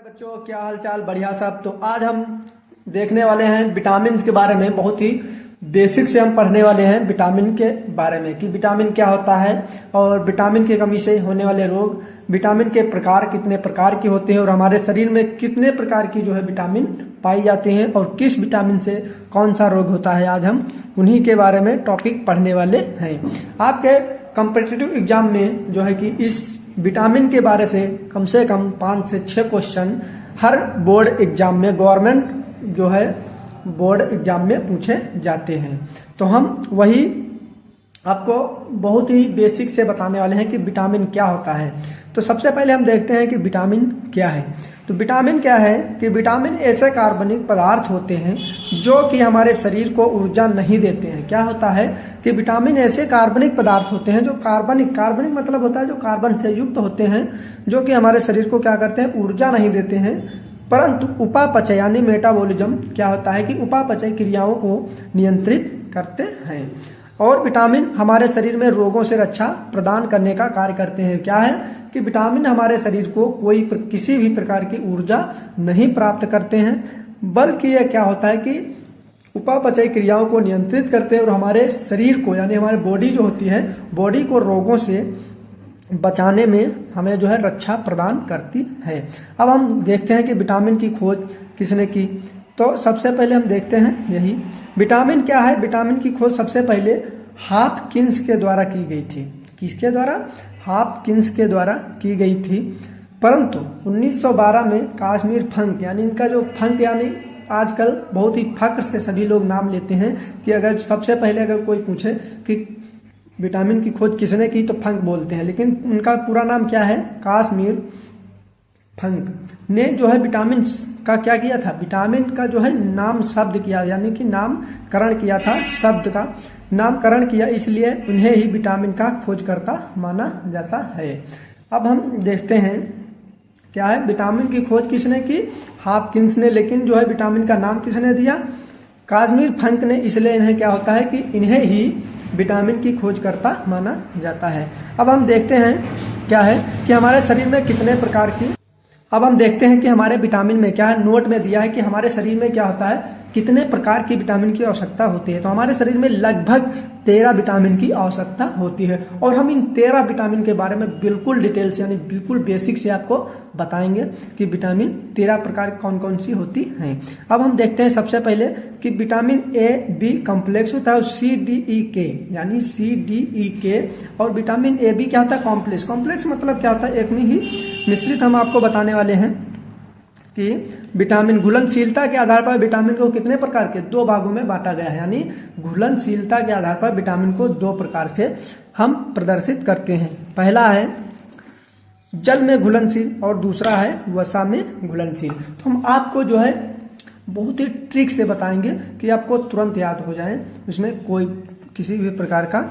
बच्चों, क्या हाल चाल? बढ़िया सब। तो आज हम देखने वाले हैं विटामिन के बारे में। बहुत ही बेसिक से हम पढ़ने वाले हैं विटामिन के बारे में कि विटामिन क्या होता है और विटामिन की कमी से होने वाले रोग, विटामिन के प्रकार कितने प्रकार के होते हैं और हमारे शरीर में कितने प्रकार की विटामिन पाई जाती हैं और किस विटामिन से कौन सा रोग होता है। आज हम उन्हीं के बारे में टॉपिक पढ़ने वाले हैं। आपके कॉम्पिटिटिव एग्जाम में कि इस विटामिन के बारे से कम 5 से 6 क्वेश्चन हर बोर्ड एग्जाम में, गवर्नमेंट बोर्ड एग्जाम में पूछे जाते हैं। तो हम वही आपको बहुत ही बेसिक से बताने वाले हैं कि विटामिन क्या होता है। तो सबसे पहले हम देखते हैं कि विटामिन क्या है। तो विटामिन क्या है कि विटामिन ऐसे कार्बनिक पदार्थ होते हैं जो कि हमारे शरीर को ऊर्जा नहीं देते हैं। क्या होता है कि विटामिन ऐसे कार्बनिक पदार्थ होते हैं जो कार्बनिक मतलब होता है जो कार्बन से युक्त होते हैं, जो कि हमारे शरीर को क्या करते हैं, ऊर्जा नहीं देते हैं, परंतु उपापचय यानी मेटाबॉलिज्म क्या होता है कि उपापचय क्रियाओं को नियंत्रित करते हैं। और विटामिन हमारे शरीर में रोगों से रक्षा प्रदान करने का कार्य करते हैं। क्या है कि विटामिन हमारे शरीर को किसी भी प्रकार की ऊर्जा नहीं प्राप्त करते हैं, बल्कि यह क्या होता है कि उपापचय क्रियाओं को नियंत्रित करते हैं और हमारे शरीर को यानी हमारी बॉडी जो होती है, बॉडी को रोगों से बचाने में हमें रक्षा प्रदान करती है। अब हम देखते हैं कि विटामिन की खोज किसने की। तो सबसे पहले हम देखते हैं यही विटामिन क्या है। विटामिन की खोज सबसे पहले हॉपकिंस के द्वारा की गई थी। किसके द्वारा? हॉपकिंस के द्वारा की गई थी। परंतु 1912 में काश्मीर फंक यानी इनका जो फंक यानी आजकल बहुत ही फक्र से सभी लोग नाम लेते हैं कि अगर सबसे पहले अगर कोई पूछे कि विटामिन की खोज किसने की तो फंक बोलते हैं, लेकिन उनका पूरा नाम क्या है? काश्मीर फंक ने विटामिन का क्या किया था? विटामिन का नाम शब्द किया, यानी कि नामकरण किया था, शब्द का नामकरण किया, इसलिए उन्हें ही विटामिन का खोजकर्ता माना जाता है। अब हम देखते हैं क्या है विटामिन की खोज किसने की? हॉपकिंस ने। लेकिन विटामिन का नाम किसने दिया? काश्मीर फंक ने। इसलिए इन्हें क्या होता है कि इन्हें ही विटामिन की खोजकर्ता माना जाता है। अब हम देखते हैं क्या है कि हमारे शरीर में कितने प्रकार की, अब हम देखते हैं कि हमारे विटामिन में क्या है, नोट में दिया है कि हमारे शरीर में क्या होता है, कितने प्रकार की विटामिन की आवश्यकता होती है। तो हमारे शरीर में लगभग 13 विटामिन की आवश्यकता होती है और हम इन 13 विटामिन के बारे में बिल्कुल डिटेल से यानी बिल्कुल बेसिक से आपको बताएंगे कि विटामिन 13 प्रकार कौन कौन सी होती हैं। अब हम देखते हैं सबसे पहले कि विटामिन ए बी कॉम्प्लेक्स होता है, CDEK यानी CDEK, और विटामिन ए बी क्या होता है? कॉम्प्लेक्स मतलब क्या होता है? एक में ही मिश्रित। हम आपको बताने वाले हैं कि विटामिन घुलनशीलता के आधार पर विटामिन को कितने प्रकार के 2 भागों में बांटा गया है। यानी घुलनशीलता के आधार पर विटामिन को 2 प्रकार से हम प्रदर्शित करते हैं। पहला है जल में घुलनशील और दूसरा है वसा में घुलनशील। तो हम आपको बहुत ही ट्रिक से बताएंगे कि आपको तुरंत याद हो जाए, उसमें कोई किसी भी प्रकार का।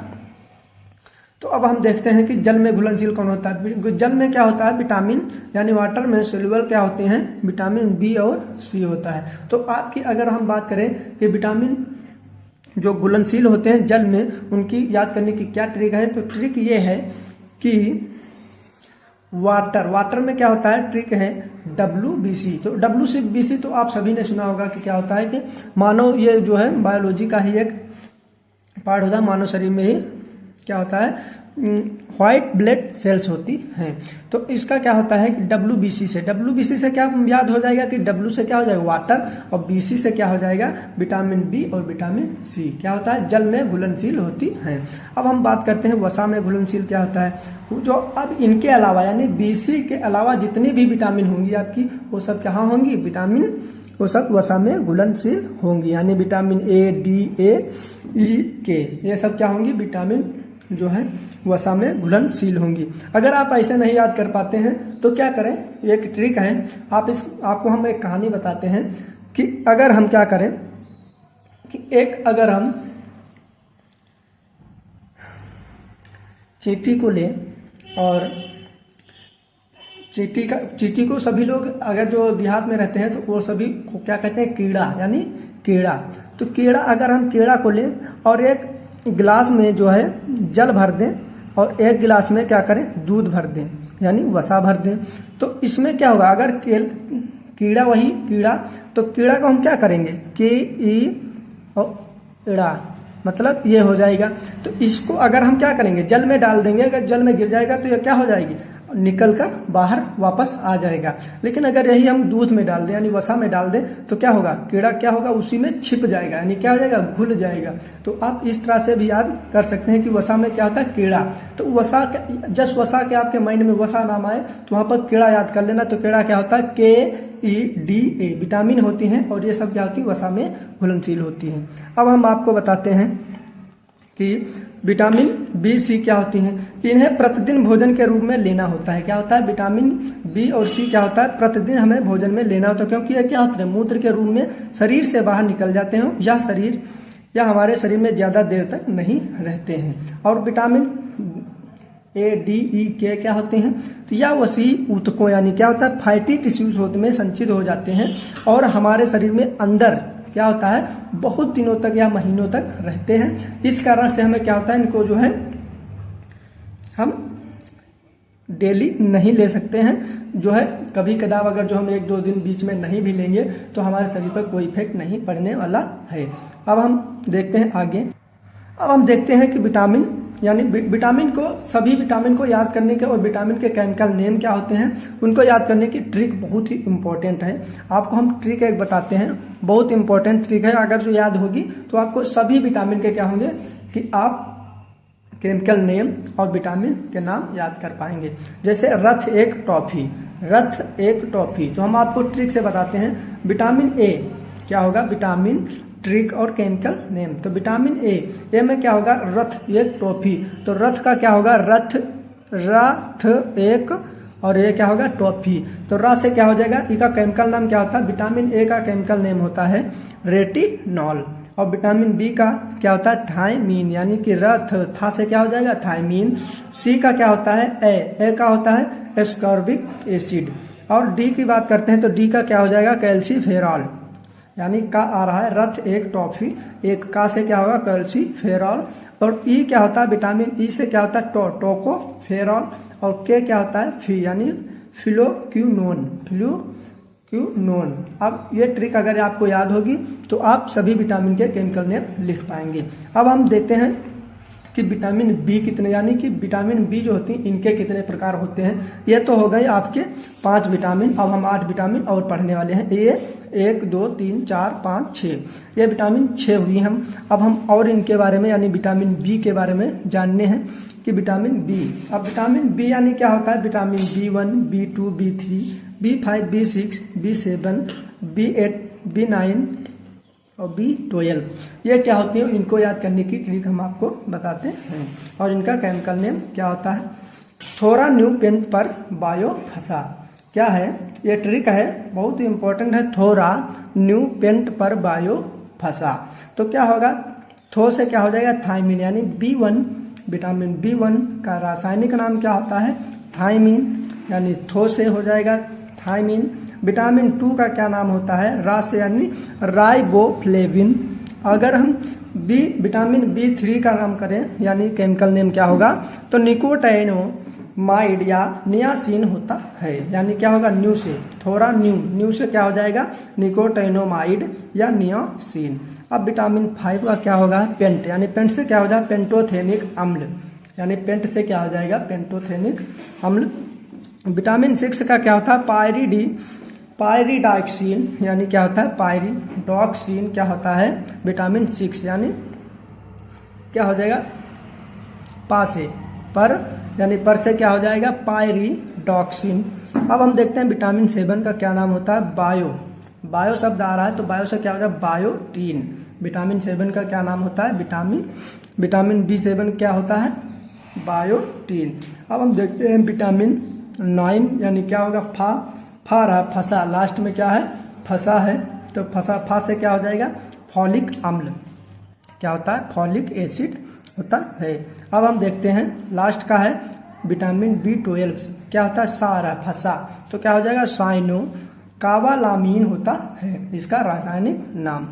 तो अब हम देखते हैं कि जल में घुलनशील कौन होता है। जल में क्या होता है? विटामिन यानी वाटर में सोल्यूबल क्या होते हैं? विटामिन बी और सी होता है। तो आपकी अगर हम बात करें कि विटामिन जो घुलनशील होते हैं जल में, उनकी याद करने की क्या ट्रिक है? तो ट्रिक ये है कि वाटर में क्या होता है? ट्रिक है WBC। तो WBC तो आप सभी ने सुना होगा कि क्या होता है कि मानव, ये बायोलॉजी का ही एक पार्ट होता है। मानव शरीर में ही क्या होता है, व्हाइट ब्लड सेल्स होती हैं। तो इसका क्या होता है कि WBC से क्या याद हो जाएगा कि W से क्या हो जाएगा? वाटर, और BC से क्या हो जाएगा? विटामिन बी और विटामिन सी क्या होता है? जल में घुलनशील होती है। अब हम बात करते हैं वसा में घुलनशील क्या होता है। जो अब इनके अलावा यानी BC के अलावा जितनी भी विटामिन होंगी आपकी, वो सब कहाँ होंगी? वो सब वसा में घुलनशील होंगी। यानी vitamin A, D, A, E, K ये सब क्या होंगी? विटामिन वसा में घुलनशील होंगी। अगर आप ऐसे नहीं याद कर पाते हैं तो क्या करें? एक ट्रिक है, आपको हम एक कहानी बताते हैं कि अगर हम क्या करें कि अगर हम चींटी को लें और चींटी को सभी लोग अगर जो देहात में रहते हैं तो वो सभी को क्या कहते हैं? कीड़ा यानी कीड़ा। तो अगर हम कीड़ा को लें और एक गिलास में जल भर दें और एक गिलास में क्या करें? दूध भर दें। यानी वसा भर दें। तो इसमें क्या होगा, अगर कीड़ा वही कीड़ा, तो कीड़ा को हम क्या करेंगे, के ई और इड़ा, मतलब ये हो जाएगा। तो इसको अगर हम क्या करेंगे, जल में डाल देंगे, अगर जल में गिर जाएगा तो ये क्या हो जाएगी, निकल कर बाहर वापस आ जाएगा। लेकिन अगर यही हम दूध में डाल दें यानी वसा में डाल दें तो क्या होगा, कीड़ा क्या होगा, उसी में छिप जाएगा, यानी क्या हो जाएगा, घुल जाएगा। तो आप इस तरह से भी याद कर सकते हैं कि वसा में क्या होता है, कीड़ा। तो वसा, जस्ट वसा के आपके माइंड में वसा नाम आए तो वहां पर कीड़ा याद कर लेना। तो कीड़ा क्या होता है, KEDA विटामिन होती हैं और ये सब क्या होती है, वसा में घुलनशील होती हैं। अब हम आपको बताते हैं कि विटामिन बी सी क्या होती हैं, कि इन्हें प्रतिदिन भोजन के रूप में लेना होता है। क्या होता है, विटामिन बी और सी क्या होता है, प्रतिदिन हमें भोजन में लेना होता है, क्योंकि ये क्या होते हैं, मूत्र के रूप में शरीर से बाहर निकल जाते हैं या हमारे शरीर में ज्यादा देर तक नहीं रहते हैं। और विटामिन ADE क्या होते हैं, तो यह वसी ऊतकों यानी क्या होता है, फैटी टिश्यूज में संचित हो जाते हैं और हमारे शरीर में अंदर क्या होता है, बहुत दिनों तक या महीनों तक रहते हैं। इस कारण से हमें क्या होता है, इनको जो है हम डेली नहीं ले सकते हैं, जो है कभी कदार अगर जो हम 1-2 दिन बीच में नहीं भी लेंगे तो हमारे शरीर पर कोई इफेक्ट नहीं पड़ने वाला है। अब हम देखते हैं आगे। अब हम देखते हैं कि विटामिन यानी विटामिन को, सभी विटामिन को याद करने के और विटामिन के केमिकल नेम क्या होते हैं उनको याद करने की ट्रिक बहुत ही इंपॉर्टेंट है। आपको हम ट्रिक एक बताते हैं, बहुत इंपॉर्टेंट ट्रिक है, अगर जो याद होगी तो आपको सभी विटामिन के क्या होंगे कि आप केमिकल नेम और विटामिन के नाम याद कर पाएंगे। जैसे रथ एक टॉफी, तो हम आपको ट्रिक से बताते हैं। विटामिन ए क्या होगा, विटामिन ट्रिक और केमिकल नेम। तो विटामिन ए में क्या होगा, रथ एक टॉफी, तो रथ का क्या होगा, रथ एक, और ये क्या होगा, टॉफी। तो र से क्या हो जाएगा, ई का केमिकल नाम क्या होता है, विटामिन ए का केमिकल नेम होता है रेटिनॉल। और विटामिन बी का क्या होता है, थायमीन, यानी कि रथ था से क्या हो जाएगा, थायमीन। सी का क्या होता है, ए का होता है एस्कॉर्बिक एसिड। और डी की बात करते हैं तो डी का क्या हो जाएगा, कैल्सीफेरॉल, यानी का आ रहा है रथ एक टॉफी, एक का से क्या होगा, कैल्सीफेरॉल। और ई क्या होता है, विटामिन ई से क्या होता है, टोकोफेरॉल। और के क्या होता है, फी, यानी फिलोक्यूनोन। अब ये ट्रिक अगर आपको याद होगी तो आप सभी विटामिन के केमिकल नेम लिख पाएंगे। अब हम देखते हैं कि विटामिन बी कितने, यानी कि विटामिन बी जो होती है इनके कितने प्रकार होते हैं। ये तो हो गए आपके 5 विटामिन। अब हम 8 विटामिन और पढ़ने वाले हैं। ये 1 2 3 4 5 6, ये विटामिन 6 हुई हम। अब हम और इनके बारे में यानी विटामिन बी के बारे में जानने हैं कि विटामिन बी। अब विटामिन बी यानी क्या होता है, vitamin B1 B2 B3 B5 B6 B7 B8 B9 और B12, ये क्या होती है, इनको याद करने की ट्रिक हम आपको बताते हैं। और इनका केमिकल नेम क्या होता है, थोरा न्यू पेंट पर बायोफसा। क्या है ये ट्रिक है, बहुत ही इंपॉर्टेंट है, थोरा न्यू पेंट पर बायोफसा। तो क्या होगा, थो से क्या हो जाएगा, थायमीन, यानी B1 विटामिन B1 का रासायनिक नाम क्या होता है, थायमीन, यानी थो से हो जाएगा थायमीन। विटामिन 2 का क्या नाम होता है, रा से, यानी राइबोफ्लेविन। अगर हम विटामिन B3 का नाम करें यानी केमिकल नेम क्या होगा, तो निकोटाइनोमाइड या नियासिन होता है, यानी क्या होगा, न्यू से, थोड़ा न्यू से क्या हो जाएगा, निकोटाइनोमाइड या नियासिन। अब विटामिन 5 का क्या होगा, पेंट, यानी पेंट से क्या हो जाएगा, पेंटोथेनिक अम्ल, यानी पेंट से क्या हो जाएगा, पेंटोथेनिक अम्ल। विटामिन 6 का क्या होता है, पायरिडॉक्सिन, यानी क्या होता है, पायरिडॉक्सिन क्या होता है, विटामिन 6, यानी क्या हो जाएगा, पा से, पर, यानी पर से क्या हो जाएगा, पायरिडॉक्सिन। अब हम देखते हैं विटामिन 7 का क्या नाम होता है, बायो शब्द आ रहा है तो बायो से क्या हो जाएगा, बायोटीन। विटामिन 7 का क्या नाम होता है, विटामिन B7 क्या होता है, बायोटीन। अब हम देखते हैं विटामिन 9, यानी क्या होगा, फा रहा, फसा, लास्ट में क्या है, फसा है, तो फा से क्या हो जाएगा, फॉलिक अम्ल, क्या होता है, फॉलिक एसिड होता है। अब हम देखते हैं लास्ट का है विटामिन B12, क्या होता है, सारा, फसा, तो क्या हो जाएगा, साइनो कावालामीन होता है इसका रासायनिक नाम।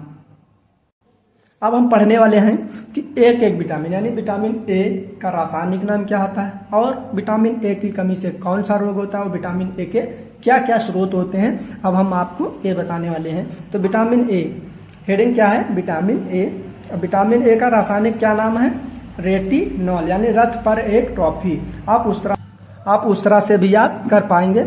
अब हम पढ़ने वाले हैं कि एक एक विटामिन यानी विटामिन ए का रासायनिक नाम क्या होता है और विटामिन ए की कमी से कौन सा रोग होता है और विटामिन ए के क्या क्या स्रोत होते हैं। अब हम आपको ये बताने वाले हैं। तो विटामिन ए हेडिंग क्या है, विटामिन ए। विटामिन ए का रासायनिक क्या नाम है, रेटिनॉल, यानी रथ पर एक ट्रॉफी। आप उस तरह से भी याद कर पाएंगे,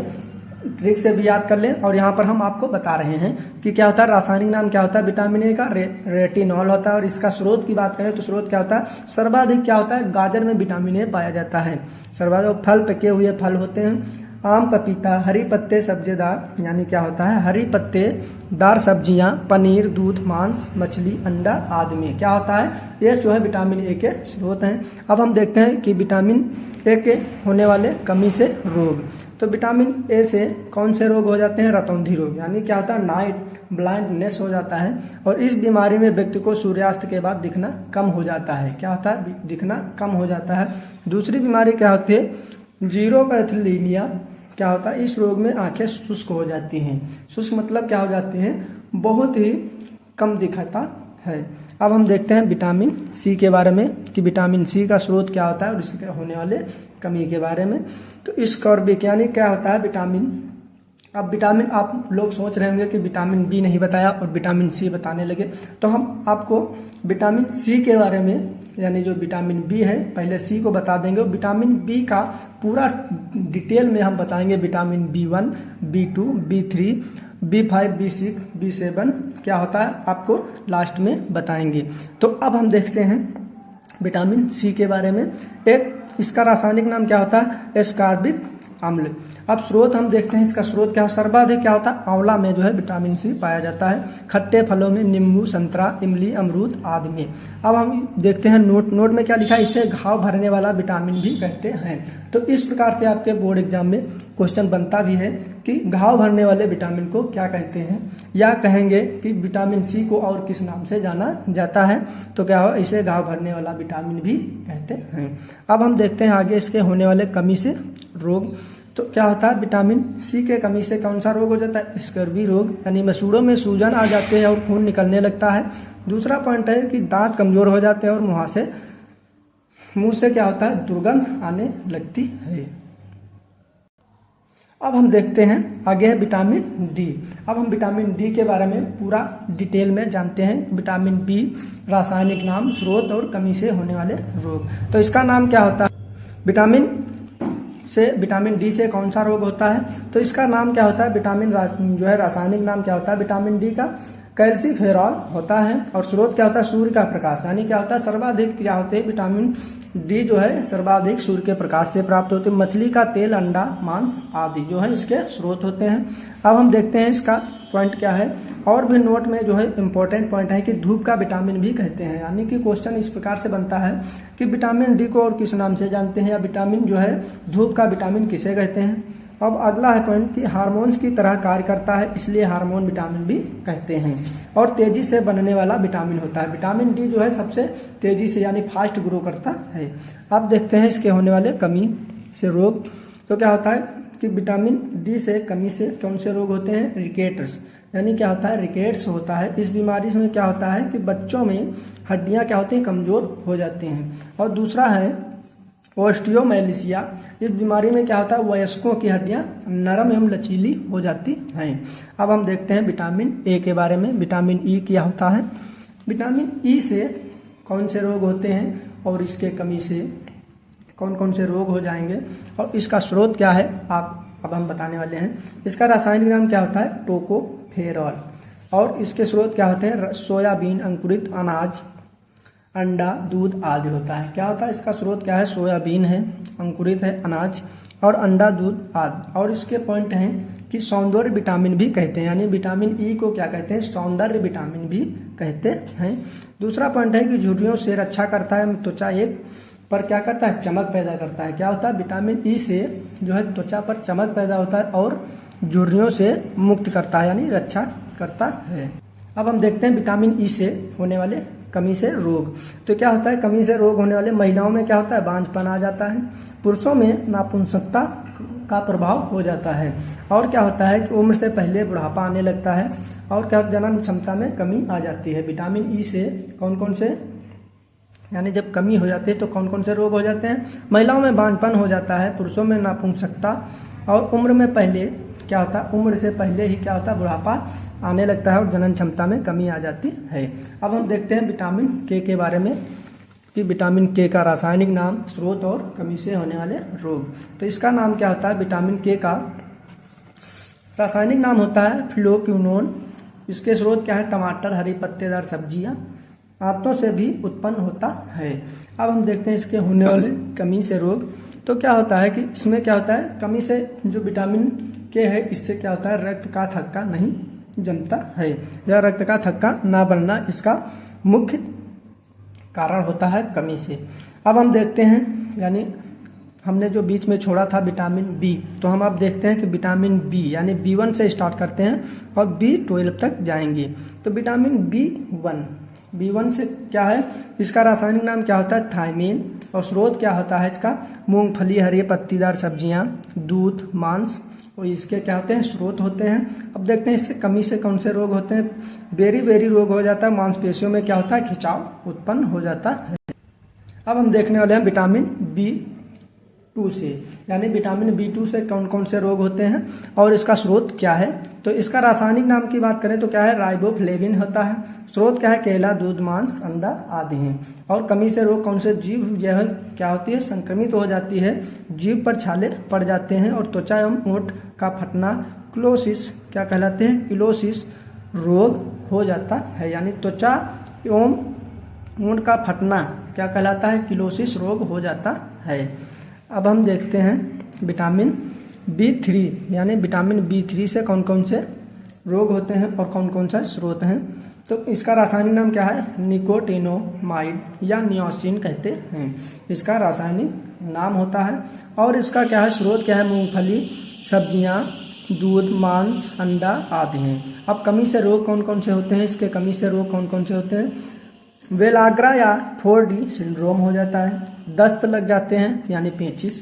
ट्रिक से भी याद कर लें। और यहाँ पर हम आपको बता रहे हैं कि क्या होता है, रासायनिक नाम क्या होता है विटामिन ए का, रेटिनॉल होता है। और इसका स्रोत की बात करें तो स्रोत क्या होता है, सर्वाधिक क्या होता है, गाजर में विटामिन ए पाया जाता है। सर्वाधिक फल, पके हुए फल होते हैं, आम, पपीता, हरी पत्ते सब्जेदार यानी क्या होता है, हरी पत्तेदार सब्जियां, पनीर, दूध, मांस, मछली, अंडा आदि में क्या होता है, ये जो है विटामिन ए के स्रोत हैं। अब हम देखते हैं कि विटामिन ए के होने वाले कमी से रोग। तो विटामिन ए से कौन से रोग हो जाते हैं, रतौंधी रोग, यानी क्या होता है, नाइट ब्लाइंडनेस हो जाता है। और इस बीमारी में व्यक्ति को सूर्यास्त के बाद दिखना कम हो जाता है। क्या होता है, दिखना कम हो जाता है। दूसरी बीमारी क्या होती है, जीरोपैथीलिया, क्या होता है, इस रोग में आंखें शुष्क हो जाती हैं। शुष्क मतलब क्या हो जाती हैं, बहुत ही कम दिखाता है। अब हम देखते हैं विटामिन सी के बारे में कि विटामिन सी का स्रोत क्या होता है और इसके होने वाले कमी के बारे में। तो इस वैज्ञानिक क्या होता है विटामिन। अब विटामिन आप लोग सोच रहे होंगे कि विटामिन बी नहीं बताया और विटामिन सी बताने लगे, तो हम आपको विटामिन सी के बारे में यानी जो विटामिन बी है पहले सी को बता देंगे। विटामिन बी का पूरा डिटेल में हम बताएंगे, vitamin B1, B2, B3, B5, B6, B7 क्या होता है आपको लास्ट में बताएंगे। तो अब हम देखते हैं विटामिन सी के बारे में। एक इसका रासायनिक नाम क्या होता है, एस्कॉर्बिक अम्ल। अब स्रोत हम देखते हैं, इसका स्रोत क्या है, सर्वाधिक क्या होता है, आंवला में जो है विटामिन सी पाया जाता है। खट्टे फलों में नींबू, संतरा, इमली, अमरूद आदि में। अब हम देखते हैं नोट में क्या लिखा है, इसे घाव भरने वाला विटामिन भी कहते हैं। तो इस प्रकार से आपके बोर्ड एग्जाम में क्वेश्चन बनता भी है कि घाव भरने वाले विटामिन को क्या कहते हैं, या कहेंगे कि विटामिन सी को और किस नाम से जाना जाता है, तो क्या हो, इसे घाव भरने वाला विटामिन भी कहते हैं। अब हम देखते हैं आगे इसके होने वाले कमी से रोग। तो क्या होता है, विटामिन सी के कमी से कौन सा रोग हो जाता है, स्कर्वी रोग, यानी मसूड़ों में सूजन आ जाते हैं और खून निकलने लगता है। दूसरा पॉइंट है कि दांत कमजोर हो जाते हैं और मुंह से क्या होता है, दुर्गंध आने लगती है। अब हम देखते हैं आगे है विटामिन डी। अब हम विटामिन डी के बारे में पूरा डिटेल में जानते हैं। विटामिन बी रासायनिक नाम, स्रोत और कमी से होने वाले रोग। तो इसका नाम क्या होता है, विटामिन डी से कौन सा रोग होता है, तो इसका नाम क्या होता है, जो है रासायनिक नाम क्या होता है विटामिन डी का, कैल्सीफेरॉल होता है। और स्रोत क्या होता है, सूर्य का प्रकाश, यानी क्या होता है, सर्वाधिक क्या होते हैं विटामिन डी जो है सर्वाधिक सूर्य के प्रकाश से प्राप्त होते हैं। मछली का तेल, अंडा, मांस आदि जो है इसके स्रोत होते हैं। अब हम देखते हैं इसका पॉइंट क्या है। और भी नोट में जो है इंपॉर्टेंट पॉइंट है कि धूप का विटामिन भी कहते हैं, यानी कि क्वेश्चन इस प्रकार से बनता है कि विटामिन डी को और किस नाम से जानते हैं, या विटामिन जो है धूप का विटामिन किसे कहते हैं। अब अगला है पॉइंट कि हार्मोन्स की तरह कार्य करता है, इसलिए हार्मोन विटामिन भी कहते हैं। और तेजी से बनने वाला विटामिन होता है। विटामिन डी जो है सबसे तेजी से यानी फास्ट ग्रो करता है। अब देखते हैं इसके होने वाले कमी से रोग। तो क्या होता है कि विटामिन डी से कमी से कौन से रोग होते हैं, रिकेट्स, यानी क्या होता है, रिकेट्स होता है। इस बीमारी में क्या होता है कि बच्चों में हड्डियां क्या होती हैं, कमजोर हो जाती हैं। और दूसरा है ओस्टियोमैलिशिया। इस बीमारी में क्या होता है, वयस्कों की हड्डियां नरम एवं लचीली हो जाती हैं। अब हम देखते हैं विटामिन ए के बारे में। विटामिन ई क्या होता है, विटामिन ई से कौन से रोग होते हैं और इसके कमी से कौन कौन से रोग हो जाएंगे और इसका स्रोत क्या है, अब हम बताने वाले हैं। इसका रासायनिक नाम क्या होता है, टोकोफेरॉल। और इसके स्रोत क्या होते हैं, सोयाबीन, अंकुरित अनाज, अंडा, दूध आदि होता है। क्या होता है, इसका स्रोत क्या है, सोयाबीन है, अंकुरित है अनाज और अंडा, दूध आदि। और इसके पॉइंट हैं कि सौंदर्य विटामिन भी कहते हैं, यानी विटामिन ई को क्या कहते हैं, सौंदर्य विटामिन भी कहते हैं। दूसरा पॉइंट है कि झुर्रियों से रक्षा करता है, त्वचा एक पर क्या करता है, चमक पैदा करता है। क्या होता है, विटामिन ई से जो है त्वचा पर चमक पैदा होता है और झुर्रियों से मुक्त करता है, यानी रक्षा करता है। अब हम देखते हैं विटामिन ई से होने वाले कमी से रोग। तो क्या होता है, कमी से रोग होने वाले महिलाओं में क्या होता है, बांझपन आ जाता है। पुरुषों में नापुंसकता का प्रभाव हो जाता है। और क्या होता है कि उम्र से पहले बुढ़ापा आने लगता है और क्या जन्म क्षमता में कमी आ जाती है। विटामिन ई से कौन कौन से, यानी जब कमी हो जाती है तो कौन कौन से रोग हो जाते हैं? महिलाओं में बांझपन हो जाता है, पुरुषों में नापुंसकता, और उम्र में पहले क्या होता है, उम्र से पहले ही क्या होता है, बुढ़ापा आने लगता है और जनन क्षमता में कमी आ जाती है। अब हम देखते हैं विटामिन के बारे में कि विटामिन के का रासायनिक नाम, स्रोत और कमी से होने वाले रोग। तो इसका नाम क्या होता है? विटामिन के का रासायनिक नाम होता है फ्लोक्विनोन। इसके स्रोत क्या है? टमाटर, हरी पत्तेदार सब्जियां, आंतों से भी उत्पन्न होता है। अब हम देखते हैं इसके होने वाले कमी से रोग। तो क्या होता है कि इसमें क्या होता है, कमी से जो विटामिन के है इससे क्या होता है, रक्त का थक्का नहीं जमता है, या रक्त का थक्का ना बनना इसका मुख्य कारण होता है कमी से। अब हम देखते हैं, यानी हमने जो बीच में छोड़ा था विटामिन बी, तो हम अब देखते हैं कि विटामिन बी यानी B1 से स्टार्ट करते हैं और B12 तक जाएंगे। तो विटामिन B1 से क्या है, इसका रासायनिक नाम क्या होता है? थायमीन। और स्रोत क्या होता है इसका? मूंगफली, हरी पत्तीदार सब्जियां, दूध, मांस, और इसके क्या होते हैं? स्रोत होते हैं। अब देखते हैं इससे कमी से कौन से रोग होते हैं। बेरी रोग हो जाता है, मांसपेशियों में क्या होता है? खिंचाव उत्पन्न हो जाता है। अब हम देखने वाले हैं विटामिन B2 से, यानी विटामिन B2 से कौन कौन से रोग होते हैं और इसका स्रोत क्या है। तो इसका रासायनिक नाम की बात करें तो क्या है? राइबोफ्लेविन होता है। स्रोत क्या है? केला, दूध, मांस, अंडा आदि हैं। और कमी से रोग कौन से? जीभ यह क्या होती है? संक्रमित हो जाती है, जीभ पर छाले पड़ जाते हैं और त्वचा एवं ओंठ का फटना, क्लोसिस क्या कहलाते हैं? क्लोसिस रोग हो जाता है, यानी त्वचा एवं ओंठ का फटना क्या कहलाता है? क्लोसिस रोग हो जाता है। अब हम देखते हैं विटामिन B3, यानी विटामिन B3 से कौन कौन से रोग होते हैं और कौन कौन सा स्रोत हैं। तो इसका रासायनिक नाम क्या है? निकोटिनोमाइड या नियोसिन कहते हैं, इसका रासायनिक नाम होता है। और इसका क्या है? स्रोत क्या है? मूंगफली, सब्जियां, दूध, मांस, अंडा आदि हैं। अब कमी से रोग कौन कौन से होते हैं? इसके कमी से रोग कौन कौन से होते हैं? वेलाग्रा या 4D सिंड्रोम हो जाता है, दस्त लग जाते हैं यानी पेचिस,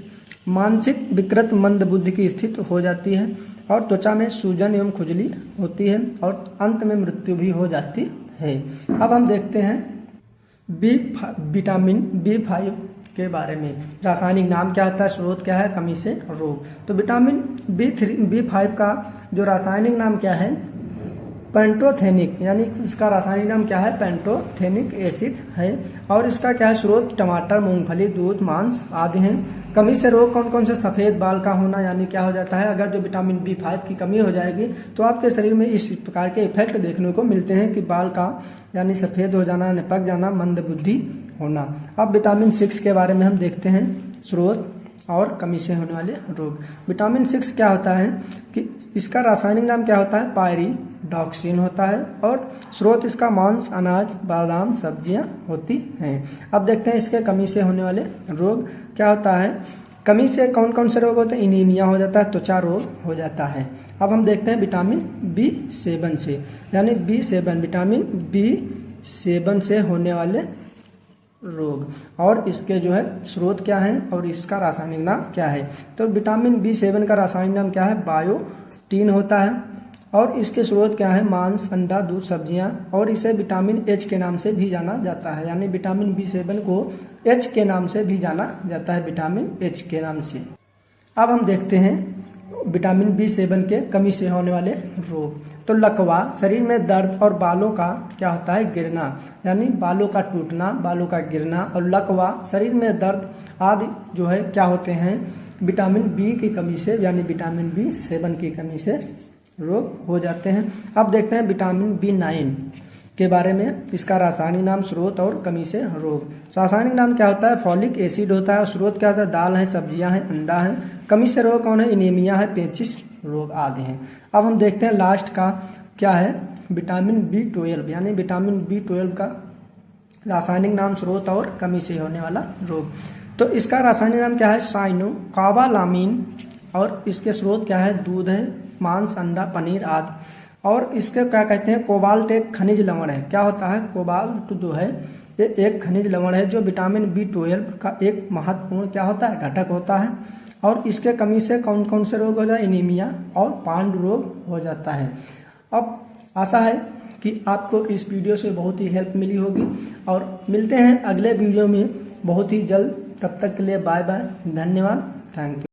मानसिक विकृत मंद बुद्धि की स्थिति हो जाती है, और त्वचा में सूजन एवं खुजली होती है, और अंत में मृत्यु भी हो जाती है। अब हम देखते हैं विटामिन B5 के बारे में। रासायनिक नाम क्या होता है? स्रोत क्या है? कमी से रोग। तो विटामिन B5 का जो रासायनिक नाम क्या है? पेंटोथेनिक, यानी इसका रासायनिक नाम क्या है? पेंटोथेनिक एसिड है। और इसका क्या है? स्रोत टमाटर, मूंगफली, दूध, मांस आदि हैं। कमी से रोग कौन कौन से? सफेद बाल का होना, यानी क्या हो जाता है, अगर जो विटामिन B5 की कमी हो जाएगी तो आपके शरीर में इस प्रकार के इफेक्ट देखने को मिलते हैं कि बाल का यानी सफेद हो जाना, निपक जाना, मंद बुद्धि होना। अब विटामिन 6 के बारे में हम देखते हैं, स्रोत और कमी से होने वाले रोग। विटामिन 6 क्या होता है कि इसका रासायनिक नाम क्या होता है? पायरिडॉक्सिन होता है, और स्रोत इसका मांस, अनाज, बादाम, सब्जियां होती हैं। अब देखते हैं इसके कमी से होने वाले रोग क्या होता है। कमी से कौन कौन से रोग होते हैं? एनीमिया हो जाता है, त्वचा रोग हो जाता है। अब हम देखते हैं विटामिन B7 से, यानी B7 विटामिन B7 से होने वाले रोग, और इसके जो है स्रोत क्या है और इसका रासायनिक नाम क्या है। तो विटामिन B7 का रासायनिक नाम क्या है? बायोटीन होता है, और इसके स्रोत क्या है? मांस, अंडा, दूध, सब्जियां, और इसे विटामिन H के नाम से भी जाना जाता है, यानी विटामिन B7 को H के नाम से भी जाना जाता है, विटामिन H के नाम से। अब हम देखते हैं विटामिन B7 के कमी से होने वाले रोग। तो लकवा, शरीर में दर्द और बालों का क्या होता है? गिरना, यानी बालों का टूटना, बालों का गिरना, और लकवा, शरीर में दर्द आदि जो है क्या होते हैं? विटामिन B की कमी से, यानी विटामिन B7 की कमी से रोग हो जाते हैं। अब देखते हैं विटामिन B9 के बारे में। इसका रासायनिक नाम, स्रोत और कमी से रोग। रासायनिक नाम क्या होता है? फॉलिक एसिड होता है, और स्रोत क्या होता है? दाल है, सब्जियां हैं, अंडा है। कमी से रोग कौन है? एनीमिया है, पेचिस रोग आदि हैं। अब हम देखते हैं लास्ट का क्या है? विटामिन B12, यानी विटामिन B12 का रासायनिक नाम, स्रोत और कमी से होने वाला रोग। तो इसका रासायनिक नाम क्या है? साइनोकाबालामीन, और इसके स्रोत क्या है? दूध है, मांस, अंडा, पनीर आदि। और इसके क्या कहते हैं? कोबाल्ट एक खनिज लवण है। क्या होता है? कोबाल्ट जो है ये एक खनिज लवण है जो विटामिन B12 का एक महत्वपूर्ण क्या होता है? घटक होता है। और इसके कमी से कौन कौन से रोग हो जाए, एनीमिया और पांडु रोग हो जाता है। अब आशा है कि आपको इस वीडियो से बहुत ही हेल्प मिली होगी और मिलते हैं अगले वीडियो में बहुत ही जल्द। तब तक के लिए बाय बाय, धन्यवाद, थैंक यू।